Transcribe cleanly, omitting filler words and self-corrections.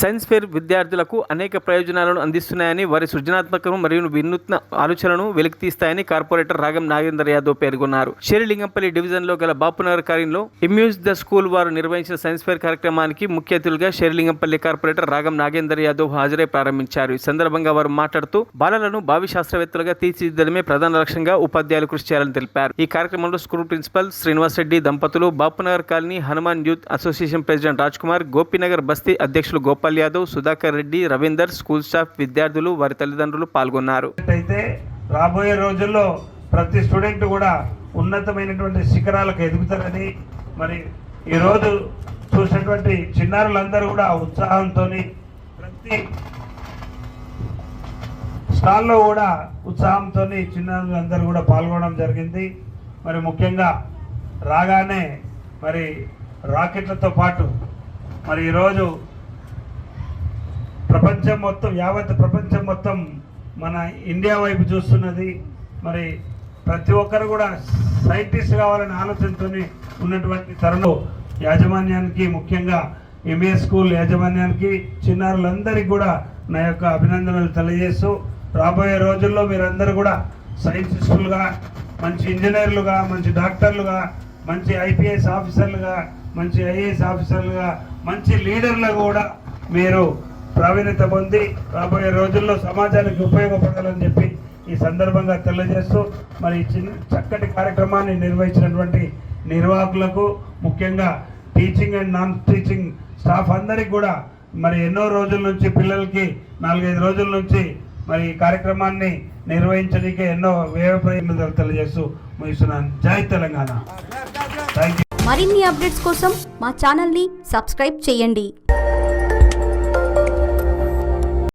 Science fair విద్యార్థులకు అనేక ప్రయోజనాలను అందిస్తున్నాయని, వారి సృజనాత్మక మరియు వినూత్న ఆలోచనలను వెలికితీస్తాయని కార్పొరేటర్ రాగం నాగేందర్ యాదవ్ పేర్కొన్నారు. షేర్లింగంపల్లి డివిజన్లో గల బాపునగర్ కార్యంలో ఇమ్యూజ్ ద స్కూల్ వారు నిర్వహించిన సైన్స్ ఫేర్ కార్యక్రమానికి ముఖ్య అతిథులుగా షేర్లింగంపల్లి కార్పొరేటర్ రాగం నాగేందర్ యాదవ్ హాజరై ప్రారంభించారు. ఈ సందర్భంగా వారు మాట్లాడుతూ బాలలను భావి శాస్త్రవేత్తలుగా తీర్చిదిద్దడమే ప్రధాన లక్ష్యంగా ఉపాధ్యాయులు కృషి చేయాలని తెలిపారు. ఈ కార్యక్రమంలో స్కూల్ ప్రిన్సిపల్ శ్రీనివాస్ రెడ్డి దంపతులు, Bapunagar colony Hanuman youth association president Raj Kumar, Gopinagar బస్తీ అధ్యక్షులు గోపాల్ యాదవ్, సుధాకర్ రెడ్డి, రవీందర్, స్కూల్ స్టాఫ్, విద్యార్థులు, వారి తల్లిదండ్రులు పాల్గొన్నారు. అయితే రాబోయే రోజుల్లో ప్రతి స్టూడెంట్ కూడా ఉన్నతమైనటువంటి శిఖరాలకు ఎదుగుతారని, మరి ఈరోజు చూసినటువంటి చిన్నారులందరూ కూడా ఉత్సాహంతో ప్రతి స్టాల్లో కూడా ఉత్సాహంతో చిన్నారులందరూ కూడా పాల్గొనడం జరిగింది. మరి ముఖ్యంగా రాగానే మరి రాకెట్లతో పాటు మరి ఈరోజు ప్రపంచం మొత్తం, యావత్ ప్రపంచం మొత్తం మన ఇండియా వైపు చూస్తున్నది. మరి ప్రతి ఒక్కరు కూడా సైంటిస్ట్ కావాలనే ఆలోచనతో ఉన్నటువంటి తరుణం యాజమాన్యానికి, ముఖ్యంగా ఎంఏఎస్ స్కూల్ యాజమాన్యానికి, చిన్నారులందరికీ కూడా నా యొక్క అభినందనలు తెలియజేస్తూ, రాబోయే రోజుల్లో మీరందరూ కూడా సైంటిస్టులుగా, మంచి ఇంజనీర్లుగా, మంచి డాక్టర్లుగా, మంచి ఐపీఎస్ ఆఫీసర్లుగా, మంచి ఐఏఎస్ ఆఫీసర్లుగా, మంచి లీడర్లుగా కూడా మీరు ప్రావీణ్యత పొంది రాబోయే రోజుల్లో సమాజానికి ఉపయోగపడాలని చెప్పి ఈ సందర్భంగా తెలియజేస్తూ, మరి చక్కటి కార్యక్రమాన్ని నిర్వహించినటువంటి నిర్వాహకులకు, ముఖ్యంగా teaching and non teaching staff అందరికీ కూడా మరి ఎన్నో రోజుల నుంచి, పిల్లలకి 4-5 రోజుల నుంచి మరి ఈ కార్యక్రమాన్ని నిర్వహించడానికి ఎన్నో వ్యయ ప్రయోజనాలు తెలియజేస్తూ ముగిస్తున్నాను. జై తెలంగాణ. Thank you. మరిన్ని అప్డేట్స్ కోసం మా ఛానల్ని సబ్స్క్రైబ్ చేయండి.